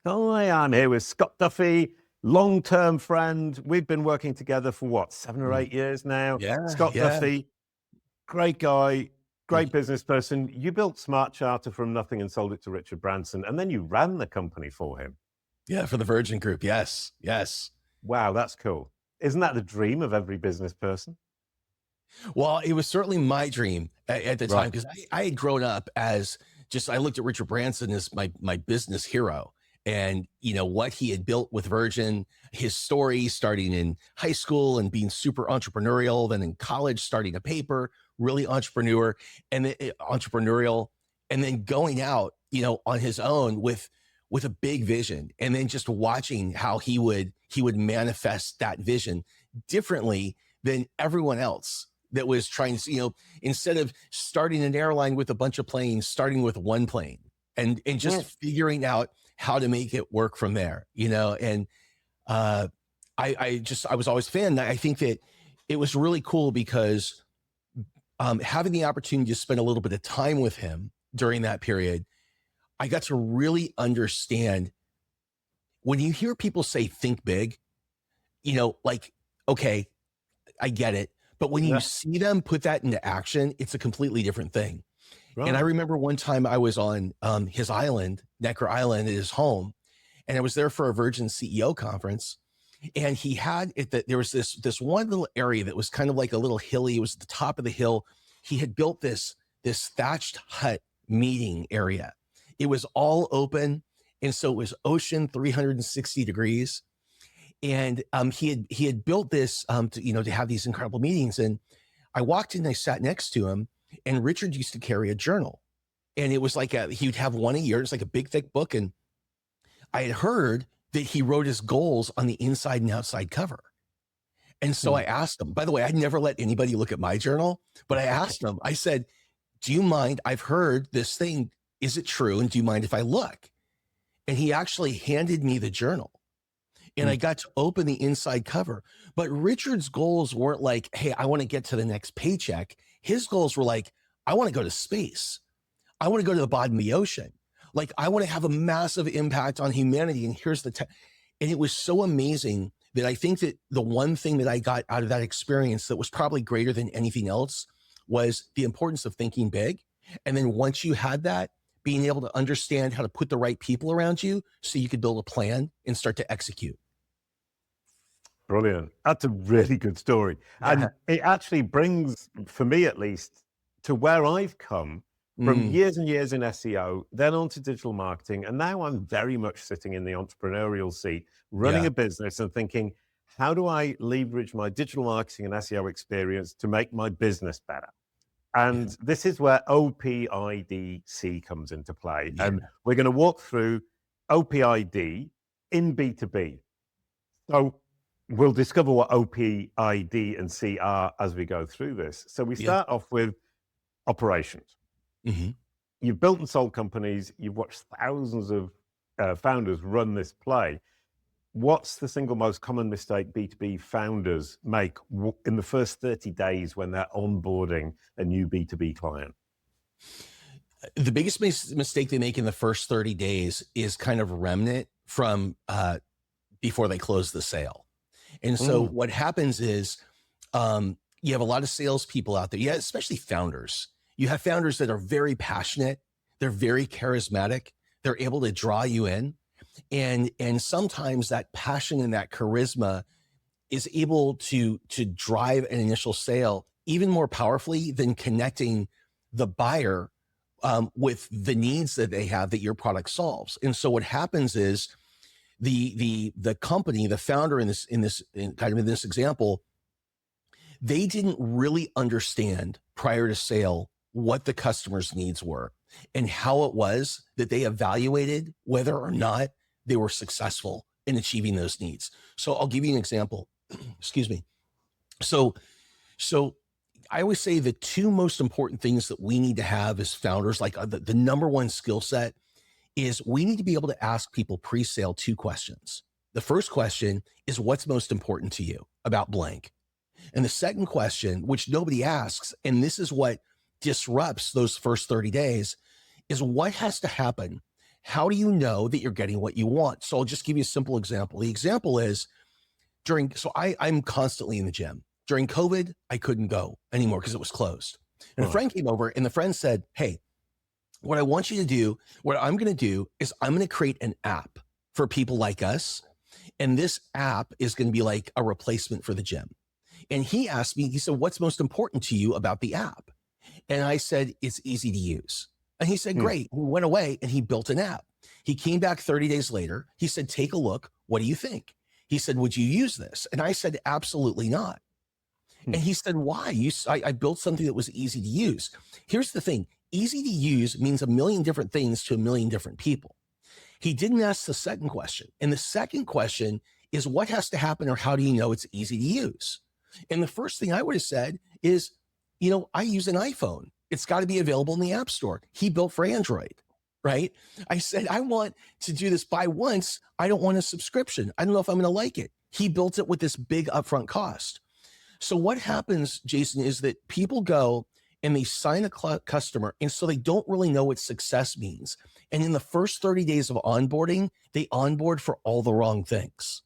Hi, I'm here with Scott Duffy, long-term friend. We've been working together for what, 7 or 8 years now? Yeah, Scott yeah. Duffy, great guy, great business person. You built SmartCharter from nothing and sold it to Richard Branson, and then you ran the company for him. Yeah, for the Virgin Group. Yes, yes. Wow, that's cool. Isn't that the dream of every business person? Well, it was certainly my dream at the time Right. because I had grown up as I looked at Richard Branson as my business hero, and what he had built with Virgin, his story starting in high school and being super entrepreneurial, then in college starting a paper, really entrepreneurial, and then going out, on his own with a big vision, and then just watching how he would manifest that vision differently than everyone else that was trying to, instead of starting an airline with a bunch of planes, starting with one plane and just Yes. figuring out how to make it work from there, and uh, I was always a fan. I think that it was really cool because having the opportunity to spend a little bit of time with him during that period, I got to really understand when you hear people say think big, like, okay, I get it. But when you Yeah. see them put that into action, it's a completely different thing. And I Right. remember one time I was on his island, Necker Island, at his home, and I was there for a Virgin CEO conference. And he had it that there was this one little area that was kind of like a little hilly. It was at the top of the hill. He had built this thatched hut meeting area. It was all open, and so it was ocean 360 degrees. And he had built this to have these incredible meetings. And I walked in, and I sat next to him, and Richard used to carry a journal, and it was like he'd have one a year. It's like a big thick book, and I had heard that he wrote his goals on the inside and outside cover. And so Hmm. I asked him. By the way, I'd never let anybody look at my journal, but I asked him. I said, "Do you mind? I've heard this thing. Is it true? And do you mind if I look?" And he actually handed me the journal, and Hmm. I got to open the inside cover. But Richard's goals weren't like, hey, I want to get to the next paycheck. His goals were like, I want to go to space. I want to go to the bottom of the ocean. Like, I want to have a massive impact on humanity. And and it was so amazing that I think that the one thing that I got out of that experience that was probably greater than anything else was the importance of thinking big. And then once you had that, being able to understand how to put the right people around you so you could build a plan and start to execute. Brilliant. That's a really good story. Yeah. And it actually brings, for me at least, to where I've come from Mm, years and years in SEO, then on to digital marketing. And now I'm very much sitting in the entrepreneurial seat, running yeah. a business and thinking, how do I leverage my digital marketing and SEO experience to make my business better? Yeah. And this is where OPIDC comes into play. Yeah. And we're going to walk through OPID in B2B. So we'll discover what OPID and C are as we go through this. So we Yeah. start off with operations. Hmm. You've built and sold companies. You've watched thousands of founders run this play. What's the single most common mistake B2B founders make in the first 30 days when they're onboarding a new B2B client? The biggest mistake they make in the first 30 days is kind of remnant from before they close the sale. And so Mm, what happens is you have a lot of salespeople out there, yeah, especially founders. You have founders that are very passionate, they're very charismatic, they're able to draw you in. And sometimes that passion and that charisma is able to drive an initial sale even more powerfully than connecting the buyer with the needs that they have that your product solves. And so what happens is the company, the founder in this example, they didn't really understand prior to sale what the customer's needs were and how it was that they evaluated whether or not they were successful in achieving those needs. So I'll give you an example. Excuse me. So so I always say the two most important things that we need to have as founders, like the number one skill set, is we need to be able to ask people pre-sale two questions. The first question is, what's most important to you about blank? And the second question, which nobody asks, and this is what disrupts those first 30 days, is what has to happen? how do you know that you're getting what you want? So I'll just give you a simple example. The example is I'm constantly in the gym. During COVID, I couldn't go anymore because it was closed. And a friend came over and the friend said, hey, what I'm going to do is I'm going to create an app for people like us. And this app is going to be like a replacement for the gym. And he asked me, he said, what's most important to you about the app? And I said, it's easy to use. And he said, great. He went away and he built an app. He came back 30 days later. He said, take a look. What do you think? He said, would you use this? And I said, absolutely not. And he said, why? I built something that was easy to use. Here's the thing. Easy to use means a million different things to a million different people. He didn't ask the second question. And the second question is what has to happen or how do you know it's easy to use? And the first thing I would have said is, I use an iPhone. It's got to be available in the App Store. He built for Android, right? I said, I want to do this buy once. I don't want a subscription. I don't know if I'm going to like it. He built it with this big upfront cost. So what happens, Jason, is that people go and they sign a customer, and so they don't really know what success means. And in the first 30 days of onboarding, they onboard for all the wrong things.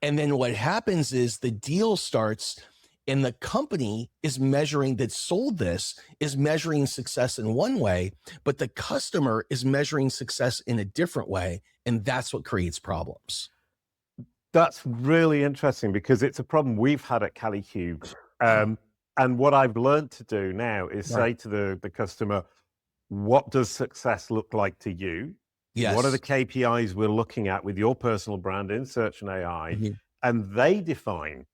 And then what happens is the deal starts and the company is measuring that sold this is measuring success in one way, but the customer is measuring success in a different way. And that's what creates problems. That's really interesting because it's a problem we've had at Kalicube. And what I've learned to do now is say to the customer, what does success look like to you? Yes. What are the KPIs we're looking at with your personal brand in search and AI? And they define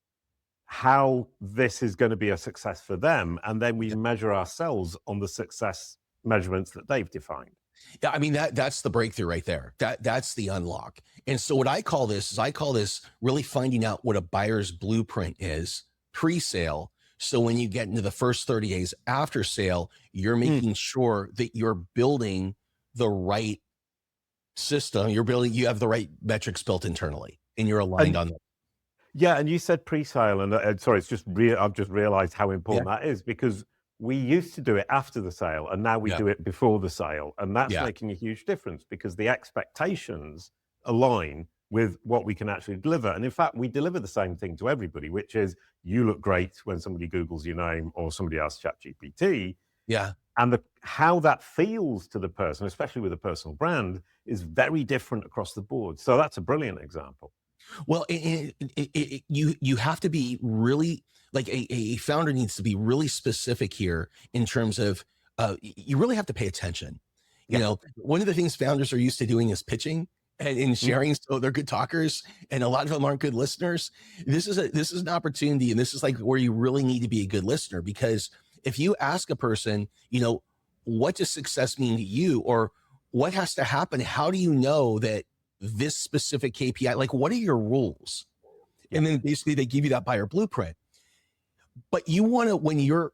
how this is going to be a success for them. And then we measure ourselves on the success measurements that they've defined. Yeah, I mean, that's the breakthrough right there. That's the unlock. And so what I call this really finding out what a buyer's blueprint is pre-sale. So when you get into the first 30 days after sale, you're making sure that you're building the right system. You have the right metrics built internally and you're aligned on them. Yeah. And you said pre-sale and sorry, I've just realized how important that is because we used to do it after the sale and now we do it before the sale. And that's making a huge difference because the expectations align with what we can actually deliver. And in fact, we deliver the same thing to everybody, which is you look great when somebody Googles your name or somebody asks ChatGPT. Yeah. And how that feels to the person, especially with a personal brand, is very different across the board. So that's a brilliant example. Well, you have to be really, like a founder needs to be really specific here in terms of, you really have to pay attention. You know, one of the things founders are used to doing is pitching and sharing. So they're good talkers and a lot of them aren't good listeners. This is an opportunity. And this is like where you really need to be a good listener, because if you ask a person, what does success mean to you, or what has to happen? How do you know that this specific KPI, like what are your rules? And then basically they give you that buyer blueprint. But you want to, when you're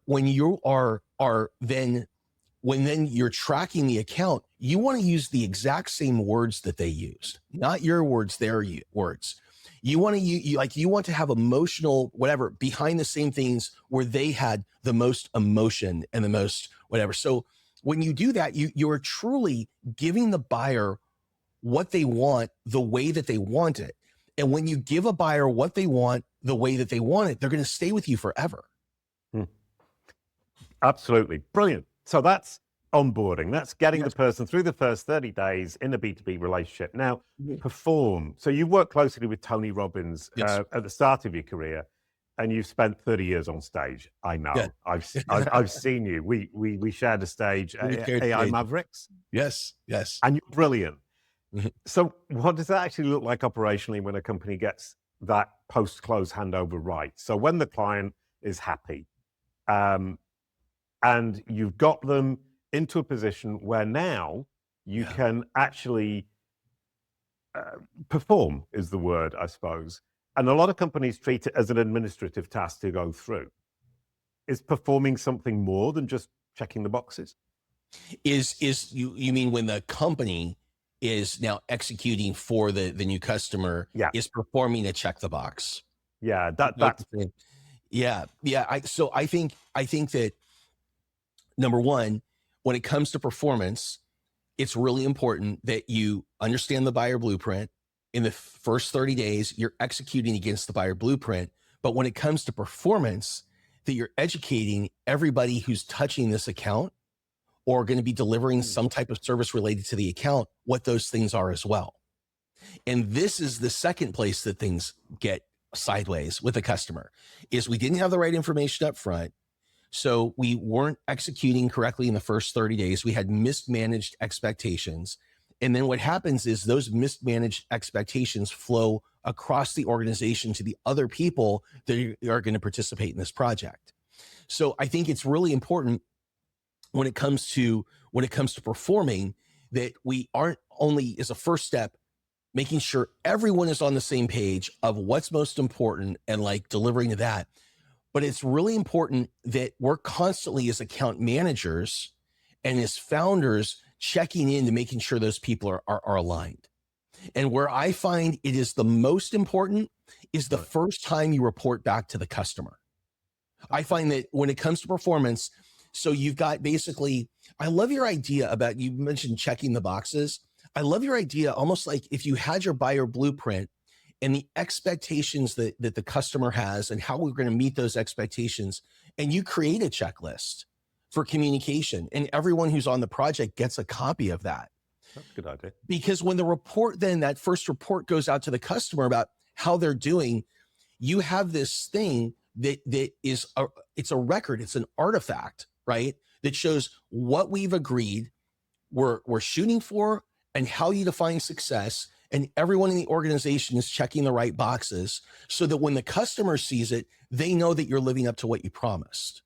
tracking the account, you want to use the exact same words that they used, not your words, their words. You want to have emotional, whatever, behind the same things where they had the most emotion and the most whatever. So when you do that, you're truly giving the buyer what they want the way that they want it. And when you give a buyer what they want the way that they want it, they're going to stay with you forever. Absolutely. Brilliant. So that's onboarding. That's getting the person through the first 30 days in a B2B relationship. Now, perform. So you work closely with Tony Robbins at the start of your career, and you've spent 30 years on stage. I know. Yeah. I've seen you. We shared a stage at AI Mavericks. Yes. And you're brilliant. So what does that actually look like operationally when a company gets that post-close handover right? So when the client is happy, and you've got them into a position where now you can actually perform is the word, I suppose. And a lot of companies treat it as an administrative task to go through. Is performing something more than just checking the boxes? You mean when the company is now executing for the new customer, is performing a check the box? Yeah, that's So I think that number one, when it comes to performance, it's really important that you understand the buyer blueprint. In the first 30 days, you're executing against the buyer blueprint. But when it comes to performance, that you're educating everybody who's touching this account or going to be delivering some type of service related to the account, what those things are as well. And this is the second place that things get sideways with a customer, is we didn't have the right information up front. So we weren't executing correctly in the first 30 days. We had mismanaged expectations. And then what happens is those mismanaged expectations flow across the organization to the other people that are going to participate in this project. So I think it's really important when it comes to performing, that we aren't only, as a first step, making sure everyone is on the same page of what's most important and like delivering to that. But it's really important that we're constantly, as account managers and as founders, checking in to making sure those people are aligned. And where I find it is the most important is the first time you report back to the customer. I find that when it comes to performance, so you've got basically, I love your idea about, you mentioned checking the boxes. I love your idea, almost like if you had your buyer blueprint and the expectations that the customer has and how we're going to meet those expectations, and you create a checklist for communication, and everyone who's on the project gets a copy of that. That's a good idea. Because when the report, then that first report goes out to the customer about how they're doing, you have this thing that is it's a record, it's an artifact, right? That shows what we've agreed we're shooting for and how you define success. And everyone in the organization is checking the right boxes so that when the customer sees it, they know that you're living up to what you promised.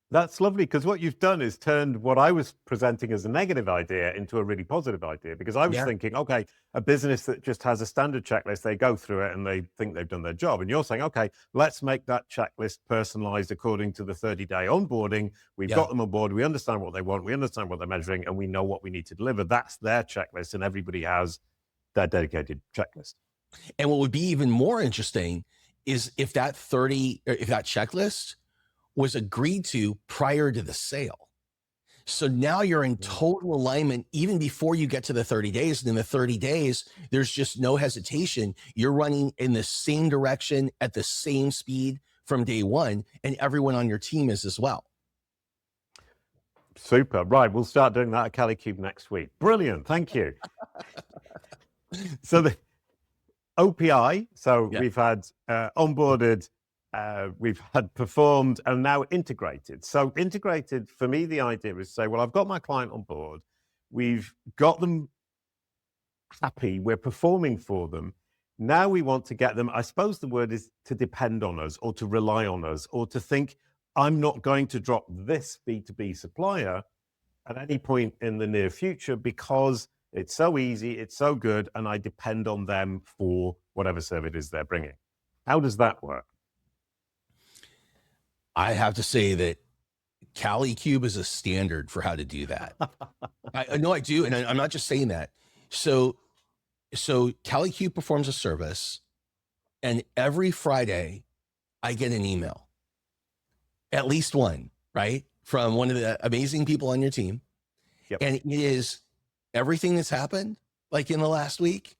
That's lovely, because what you've done is turned what I was presenting as a negative idea into a really positive idea, because I was thinking, okay, a business that just has a standard checklist, they go through it and they think they've done their job. And you're saying, okay, let's make that checklist personalized according to the 30-day onboarding. We've got them on board. We understand what they want. We understand what they're measuring, and we know what we need to deliver. That's their checklist, and everybody has their dedicated checklist. And what would be even more interesting is if that checklist was agreed to prior to the sale. So now you're in total alignment even before you get to the 30 days. And in the 30 days, there's just no hesitation. You're running in the same direction at the same speed from day one, and everyone on your team is as well. Super. Right. We'll start doing that at Kalicube next week. Brilliant. Thank you. So the OPI, we've had onboarded, we've had performed, and now integrated. So integrated, for me, the idea is say, well, I've got my client on board. We've got them happy. We're performing for them. Now we want to get them, I suppose the word is to depend on us, or to rely on us, or to think, I'm not going to drop this B2B supplier at any point in the near future because it's so easy, it's so good, and I depend on them for whatever service it is they're bringing. How does that work? I have to say that Kalicube is a standard for how to do that. I know I do. And I'm not just saying that. So Kalicube performs a service, and every Friday I get an email, at least one, right? From one of the amazing people on your team. Yep. And it is everything that's happened like in the last week.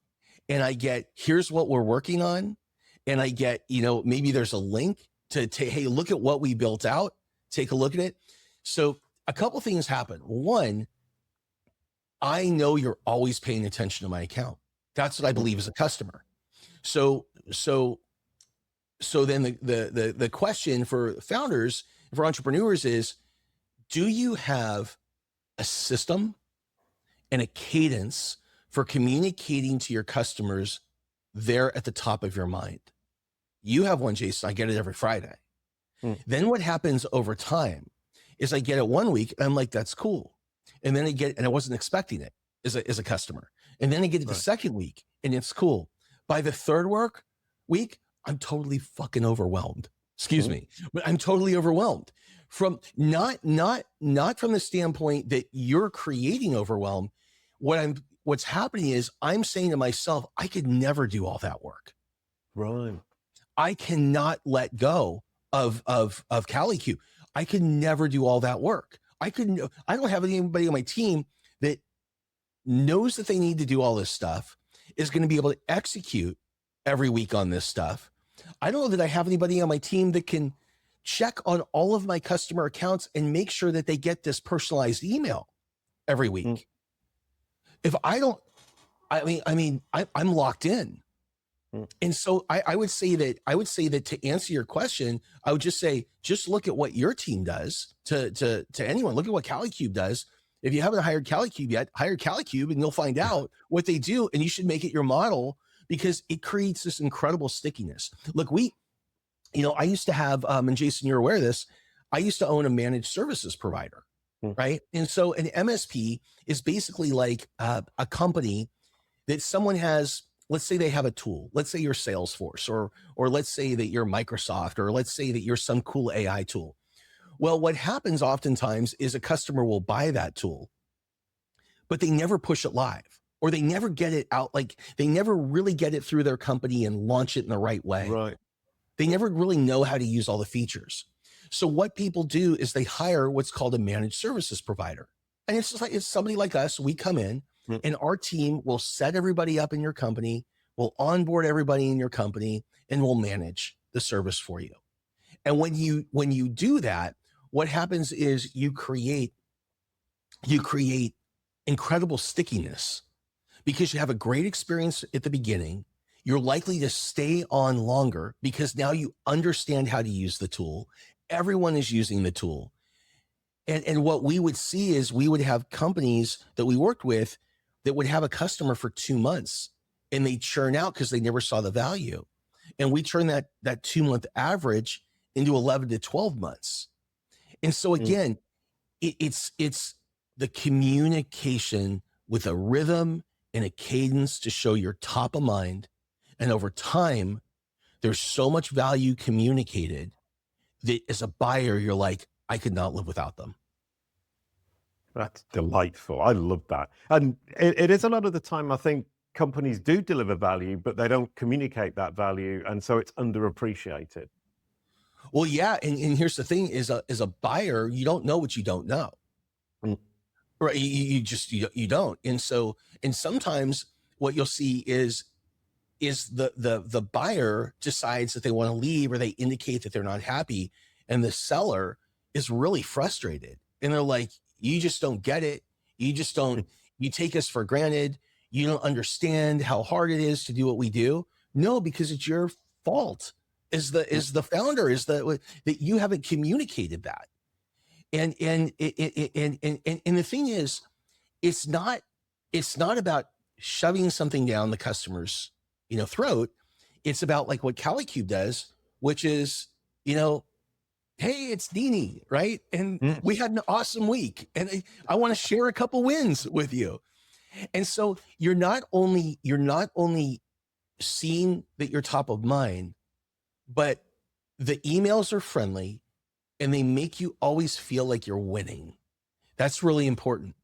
And I get, here's what we're working on. And I get, maybe there's a link to hey, look at what we built out, take a look at it. So a couple things happen. One, I know you're always paying attention to my account. That's what I believe as a customer. So then the question for founders, for entrepreneurs is, do you have a system and a cadence for communicating to your customers there at the top of your mind? You have one, Jason. I get it every Friday. Then what happens over time is I get it one week and I'm like, that's cool. And then and I wasn't expecting it as a customer. And then I get it the second week and it's cool. By the third week, I'm totally fucking overwhelmed. Excuse me, but I'm totally overwhelmed from not from the standpoint that you're creating overwhelm. What's happening is I'm saying to myself, I could never do all that work. Right. I cannot let go of Kalicube. I could never do all that work. I don't have anybody on my team knows that they need to do all this stuff, is going to be able to execute every week on this stuff. I don't know that I have anybody on my team that can check on all of my customer accounts and make sure that they get this personalized email every week. If I don't, I'm locked in. And so I would say that to answer your question, I would just say, just look at what your team does to anyone. Look at what Kalicube does. If you haven't hired Kalicube yet, hire Kalicube and you'll find out what they do. And you should make it your model because it creates this incredible stickiness. Look, I used to have, and Jason, you're aware of this, I used to own a managed services provider, right? And so an MSP is basically like a company that someone has. Let's say they have a tool. Let's say you're Salesforce, or let's say that you're Microsoft, or let's say that you're some cool AI tool. Well, what happens oftentimes is a customer will buy that tool, but they never push it live, or they never get it out. Like they never really get it through their company and launch it in the right way. Right. They never really know how to use all the features. So what people do is they hire what's called a managed services provider. And it's just like, it's somebody like us. We come in and our team will set everybody up in your company. We'll onboard everybody in your company and we'll manage the service for you. And when you do that, what happens is you create incredible stickiness because you have a great experience at the beginning. You're likely to stay on longer because now you understand how to use the tool. Everyone is using the tool. And what we would see is we would have companies that we worked with that would have a customer for 2 months and they churn out because they never saw the value. And we turn that 2-month average into 11 to 12 months. And so again, it's the communication with a rhythm and a cadence to show you're top of mind. And over time, there's so much value communicated that as a buyer, you're like, I could not live without them. That's delightful. I love that. And it is a lot of the time, I think companies do deliver value, but they don't communicate that value. And so it's underappreciated. Well, yeah. And here's the thing is as a buyer, you don't know what you don't know. Right. You don't. And so, and sometimes what you'll see is the buyer decides that they want to leave or they indicate that they're not happy. And the seller is really frustrated. And they're like, you just don't get it. You just don't, you take us for granted. You don't understand how hard it is to do what we do. No, because it's your fault as the founder that you haven't communicated that. And the thing is, it's not about shoving something down the customer's, throat. It's about like what Kalicube does, which is, hey, it's Deanie, right? And we had an awesome week and I want to share a couple wins with you. And so you're not only seeing that you're top of mind, but the emails are friendly and they make you always feel like you're winning. That's really important.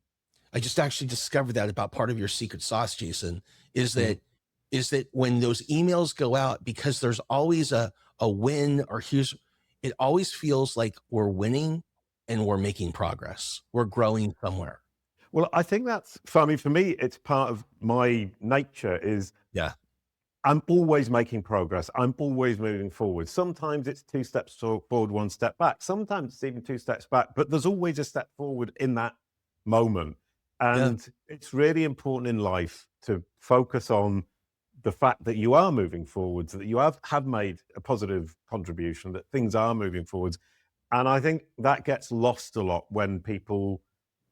I just actually discovered that about part of your secret sauce, Jason, is that when those emails go out, because there's always a win or it always feels like we're winning and we're making progress. We're growing somewhere. Well, I think that's, for me, it's part of my nature is I'm always making progress. I'm always moving forward. Sometimes it's 2 steps forward, 1 step back. Sometimes it's even 2 steps back, but there's always a step forward in that moment. And it's really important in life to focus on the fact that you are moving forwards, that you have made a positive contribution, that things are moving forwards. And I think that gets lost a lot when people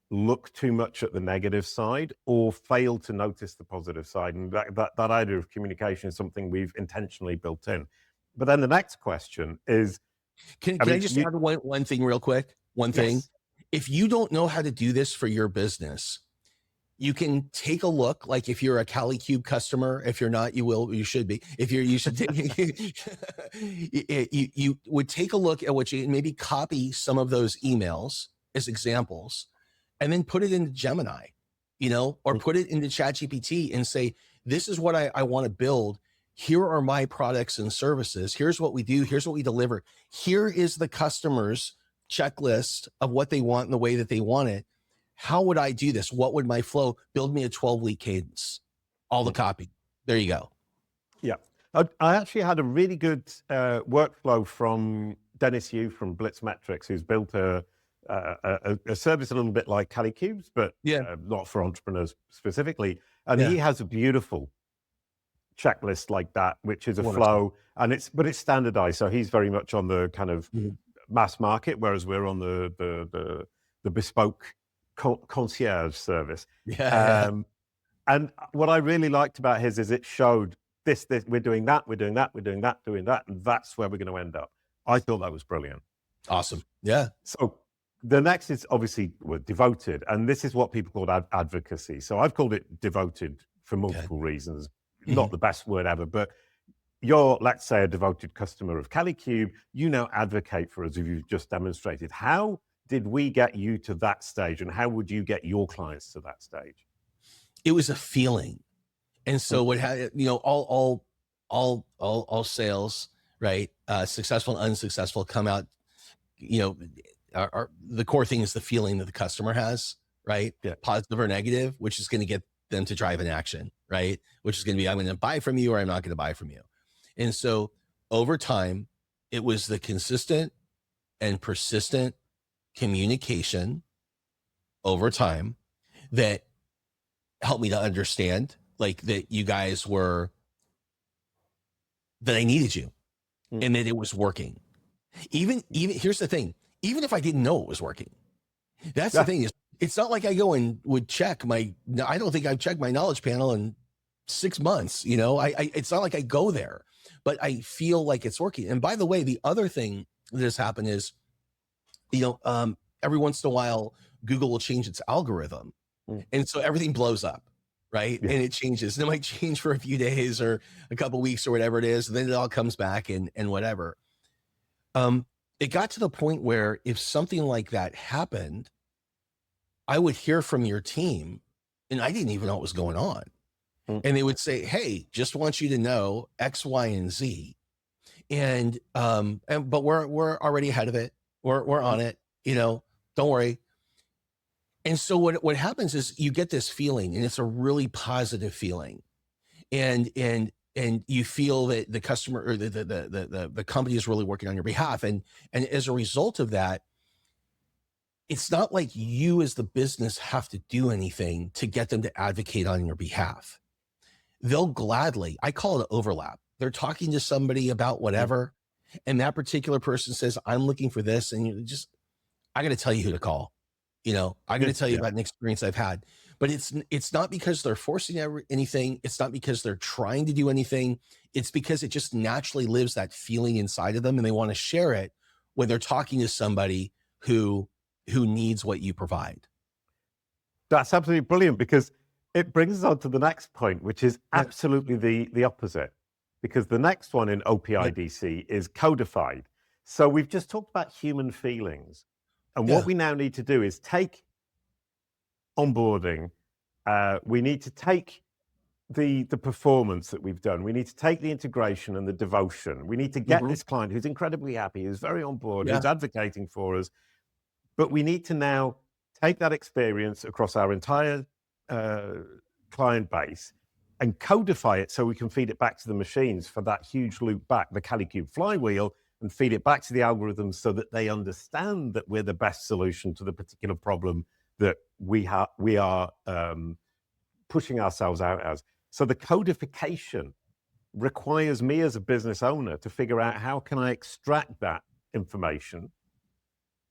look too much at the negative side or fail to notice the positive side. And that idea of communication is something we've intentionally built in. But then the next question is... Can I just add one thing real quick? One thing. If you don't know how to do this for your business, you can take a look, like if you're a Kalicube customer, if you're not, you should be. If you should, you would take a look at what you maybe copy some of those emails as examples and then put it into Gemini, or put it into ChatGPT and say, this is what I want to build. Here are my products and services. Here's what we do. Here's what we deliver. Here is the customer's checklist of what they want and the way that they want it. how would I do this? What would my flow? Build me a 12-week cadence, all the copy. There you go. Yeah. I actually had a really good workflow from Dennis Yu from BlitzMetrics, who's built a service a little bit like Kalikube's, but not for entrepreneurs specifically. And he has a beautiful checklist like that, which is a flow, and it's standardized. So he's very much on the kind of mass market, whereas we're on the bespoke concierge service. And what I really liked about his is it showed this we're doing that, and that's where we're going to end up. I thought that was brilliant. Awesome. Yeah. So the next is obviously we're devoted, and this is what people call advocacy. So I've called it devoted for multiple reasons. Not the best word ever, but you're, let's say, a devoted customer of Kalicube. You now advocate for us, as you've just demonstrated. How did we get you to that stage, and how would you get your clients to that stage? It was a feeling. And so what had, you know, all sales, right? Successful and unsuccessful come out, you know, the core thing is the feeling that the customer has, right? Positive or negative, which is going to get them to drive an action, right? Which is going to be, I'm going to buy from you or I'm not going to buy from you. And so over time, it was the consistent and persistent communication over time that helped me to understand, like, that you guys were, that I needed you and that it was working. Even here's the thing, even if I didn't know it was working, that's the thing, is it's not like I go and would check I don't think I've checked my knowledge panel in 6 months. You know, it's not like I go there, but I feel like it's working. And by the way, the other thing that has happened is, you know, every once in a while, Google will change its algorithm. And so everything blows up, right? And it changes. And it might change for a few days or a couple of weeks or whatever it is. And then it all comes back and whatever. It got to the point where if something like that happened, I would hear from your team and I didn't even know what was going on. And they would say, hey, just want you to know X, Y, and Z. But we're already ahead of it. We're on it, you know, don't worry. And so what happens is you get this feeling, and it's a really positive feeling. And you feel that the customer or the company is really working on your behalf. And as a result of that, it's not like you as the business have to do anything to get them to advocate on your behalf. They'll gladly, I call it an overlap. They're talking to somebody about whatever, and that particular person says, I'm looking for this. And you just, I got to tell you who to call. You know, I'm going to tell you about an experience I've had, but it's not because they're forcing anything. It's not because they're trying to do anything. It's because it just naturally lives that feeling inside of them, and they want to share it when they're talking to somebody who needs what you provide. That's absolutely brilliant, because it brings us on to the next point, which is absolutely the opposite, because the next one in OPIDC is Codified. So we've just talked about human feelings. And what we now need to do is take onboarding. We need to take the performance that we've done. We need to take the integration and the devotion. We need to get this client who's incredibly happy, who's very on board, who's advocating for us. But we need to now take that experience across our entire client base and codify it so we can feed it back to the machines for that huge loop back, the Kalicube flywheel, and feed it back to the algorithms so that they understand that we're the best solution to the particular problem that we are pushing ourselves out as. So the codification requires me as a business owner to figure out how can I extract that information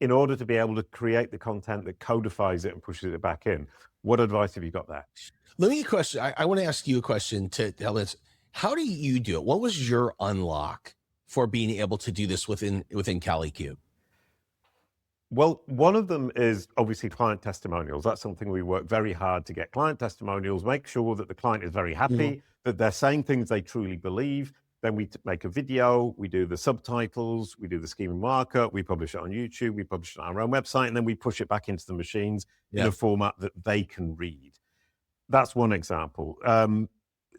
in order to be able to create the content that codifies it and pushes it back in. What advice have you got there? Let me question. I want to ask you a question to help us. How do you do it? What was your unlock for being able to do this within Kalicube? Well, one of them is obviously client testimonials. That's something we work very hard to get. Client testimonials, make sure that the client is very happy, that they're saying things they truly believe. Then we make a video, we do the subtitles, we do the schema markup, we publish it on YouTube, we publish it on our own website, and then we push it back into the machines in a format that they can read. That's one example.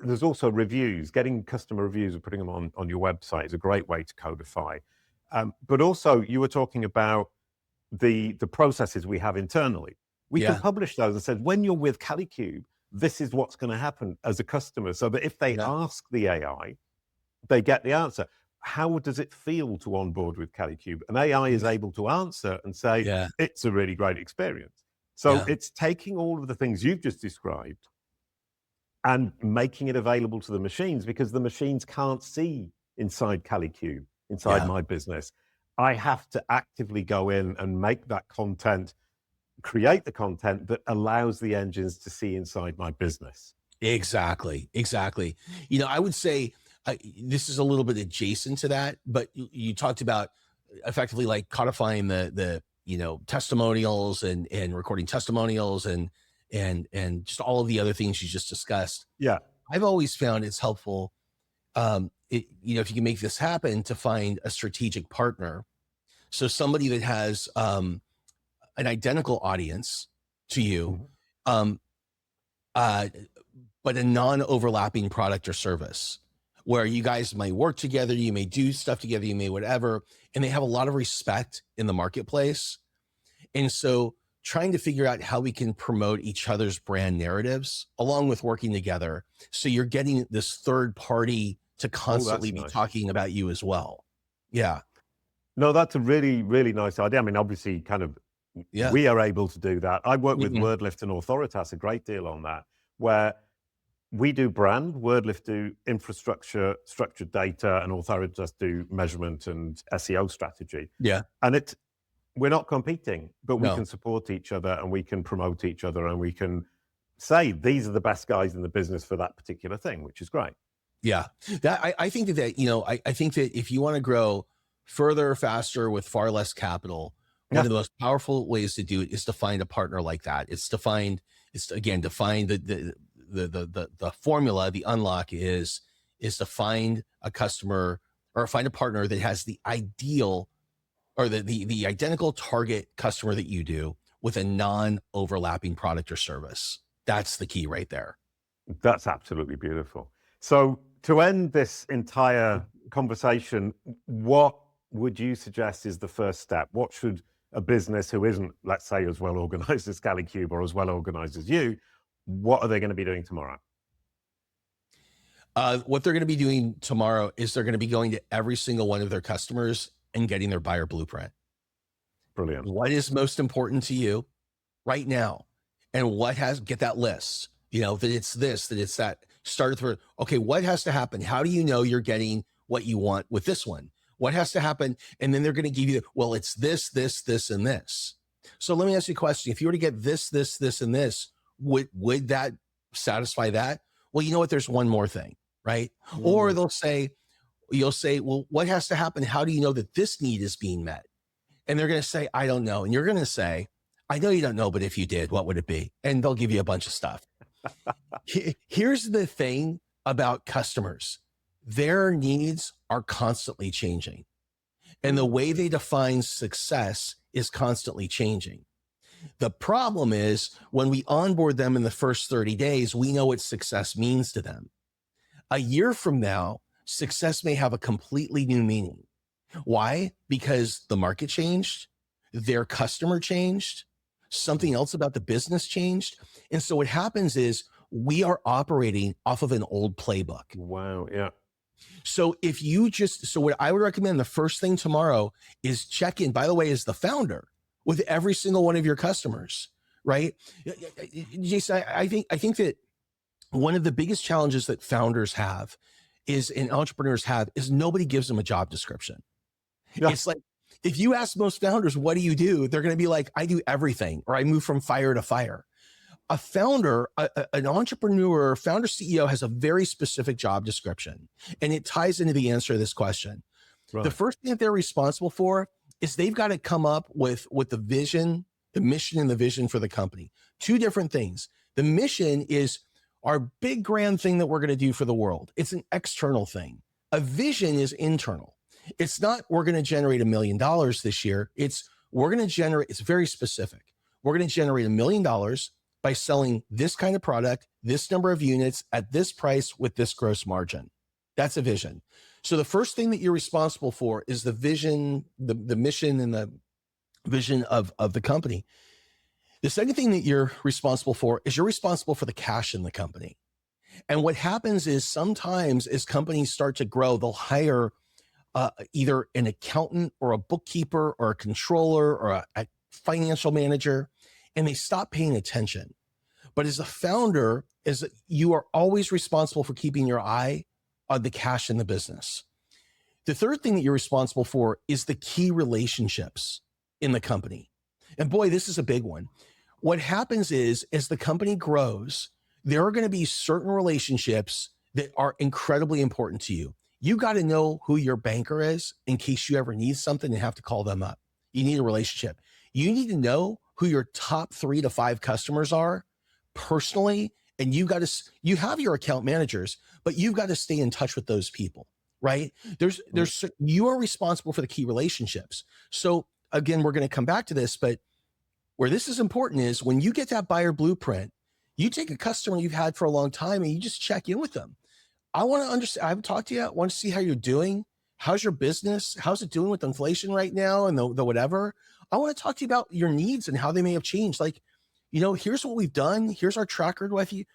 There's also reviews. Getting customer reviews and putting them on your website is a great way to codify. But also, you were talking about the processes we have internally. We can Yeah. publish those and say, when you're with Kalicube, this is what's going to happen as a customer. So that if they Yeah. ask the AI, they get the answer. How does it feel to onboard with Kalicube? And AI is able to answer and say, Yeah. it's a really great experience. So Yeah. it's taking all of the things you've just described and making it available to the machines, because the machines can't see inside Kalicube, inside Yeah. my business. I have to actively go in and make that content, create the content that allows the engines to see inside my business. Exactly. Exactly. I would say this is a little bit adjacent to that, but you talked about effectively like codifying the testimonials and recording testimonials and just all of the other things you just discussed. Yeah. I've always found it's helpful, if you can make this happen, to find a strategic partner. So somebody that has an identical audience to you, Mhm. but a non-overlapping product or service, where you guys might work together, you may do stuff together, you may whatever, and they have a lot of respect in the marketplace. And so trying to figure out how we can promote each other's brand narratives along with working together. So you're getting this third party to constantly be nice. talking about you as well. Yeah. No, that's a really, really nice idea. I mean, obviously, kind of, Yeah. we are able to do that. I work with Mhm. WordLift and Authoritas a great deal on that, where we do brand, WordLift do infrastructure, structured data, and Authoritas do measurement and SEO strategy. Yeah. And we're not competing, but we No. can support each other and we can promote each other and we can say, these are the best guys in the business for that particular thing, which is great. Yeah. I think I think that if you want to grow further, faster with far less capital, one Yeah. of the most powerful ways to do it is to find a partner like that. It's to find the formula, the unlock is to find a customer or find a partner that has the ideal or the identical target customer that you do with a non-overlapping product or service. That's the key right there. That's absolutely beautiful. So to end this entire conversation, what would you suggest is the first step? What should a business who isn't, let's say, as well organized as Kalicube or as well organized as you, what are they going to be doing tomorrow? What they're going to be doing tomorrow is they're going to be going to every single one of their customers and getting their buyer blueprint. Brilliant. What is most important to you right now? And get that list, that it's this, that it's that. Start with, okay, what has to happen? How do you know you're getting what you want with this one? What has to happen? And then they're going to give you, well, it's this, this, this, and this. So let me ask you a question. If you were to get this, this, this, and this, would that satisfy that? Well, you know what? There's one more thing, right? Or you'll say, well, what has to happen? How do you know that this need is being met? And they're going to say, I don't know. And you're going to say, I know you don't know, but if you did, what would it be? And they'll give you a bunch of stuff. Here's the thing about customers. Their needs are constantly changing. And the way they define success is constantly changing. The problem is when we onboard them in the first 30 days, we know what success means to them. A year from now, success may have a completely new meaning. Why? Because the market changed, their customer changed, something else about the business changed. And so what happens is we are operating off of an old playbook. Wow. Yeah. So what I would recommend, the first thing tomorrow is check in, by the way, as the founder, with every single one of your customers, right? Jason, I think that one of the biggest challenges that founders have and entrepreneurs have is nobody gives them a job description. Yeah. It's like, if you ask most founders, what do you do? They're going to be like, I do everything, or I move from fire to fire. A founder, an entrepreneur, founder CEO has a very specific job description, and it ties into the answer to this question. Right. The first thing that they're responsible for is they've got to come up with the vision, the mission, and the vision for the company. Two different things. The mission is our big grand thing that we're going to do for the world. It's an external thing. A vision is internal. It's not, we're going to generate $1 million this year. It's very specific. We're going to generate $1 million by selling this kind of product, this number of units at this price with this gross margin. That's a vision. So the first thing that you're responsible for is the vision, the mission, and the vision of the company. The second thing that you're responsible for is you're responsible for the cash in the company. And what happens is sometimes as companies start to grow, they'll hire either an accountant or a bookkeeper or a controller or a financial manager, and they stop paying attention. But as a founder, you are always responsible for keeping your eye on the cash in the business. The third thing that you're responsible for is the key relationships in the company. And boy, this is a big one. What happens is, as the company grows, there are going to be certain relationships that are incredibly important to you. You got to know who your banker is in case you ever need something and have to call them up. You need a relationship. You need to know who your top 3 to 5 customers are personally. And you have your account managers, but you've got to stay in touch with those people, right? You are responsible for the key relationships. So again, we're going to come back to this, but where this is important is when you get that buyer blueprint, you take a customer you've had for a long time and you just check in with them. I want to understand, I haven't talked to you. I want to see how you're doing. How's your business? How's it doing with inflation right now and the whatever? I want to talk to you about your needs and how they may have changed. Like, here's what we've done. Here's our track record with you.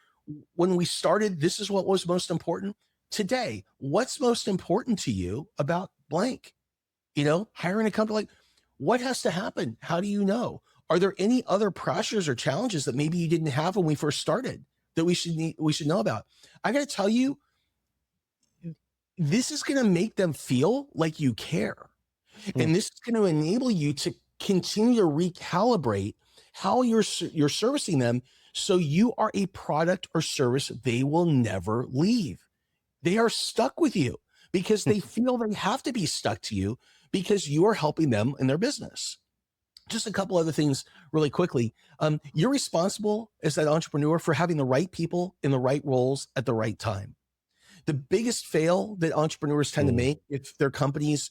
When we started, this is what was most important. Today, what's most important to you about blank? Hiring a company, like what has to happen? How do you know? Are there any other pressures or challenges that maybe you didn't have when we first started that we should know about? I got to tell you, this is going to make them feel like you care. And this is going to enable you to continue to recalibrate how you're servicing them so you are a product or service they will never leave. They are stuck with you because they feel they have to be stuck to you because you are helping them in their business. Just a couple other things really quickly. You're responsible as that entrepreneur for having the right people in the right roles at the right time. The biggest fail that entrepreneurs tend to make if their companies,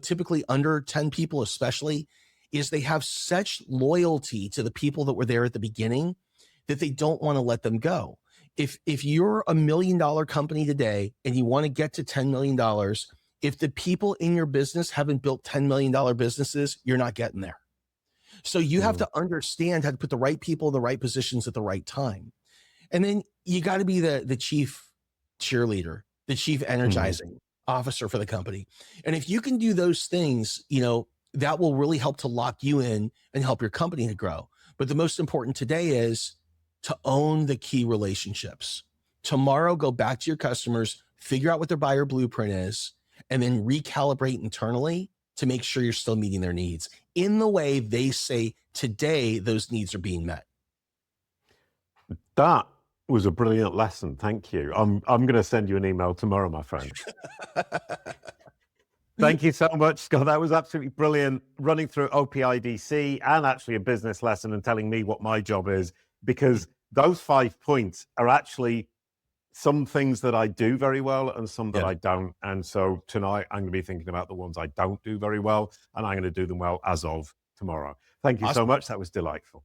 typically under 10 people especially, is they have such loyalty to the people that were there at the beginning that they don't want to let them go. If you're $1 million company today and you want to get to $10 million, if the people in your business haven't built $10 million businesses, you're not getting there. So you have to understand how to put the right people in the right positions at the right time. And then you got to be the chief cheerleader, the chief energizing officer for the company. And if you can do those things, that will really help to lock you in and help your company to grow. But the most important today is to own the key relationships. Tomorrow, go back to your customers, figure out what their buyer blueprint is, and then recalibrate internally to make sure you're still meeting their needs in the way they say today those needs are being met. That was a brilliant lesson. Thank you. I'm going to send you an email tomorrow, my friend. Thank you so much, Scott. That was absolutely brilliant, running through OPIDC and actually a business lesson and telling me what my job is, because those 5 points are actually some things that I do very well and some that I don't. And so tonight I'm going to be thinking about the ones I don't do very well, and I'm going to do them well as of tomorrow. Thank you so much. That was delightful.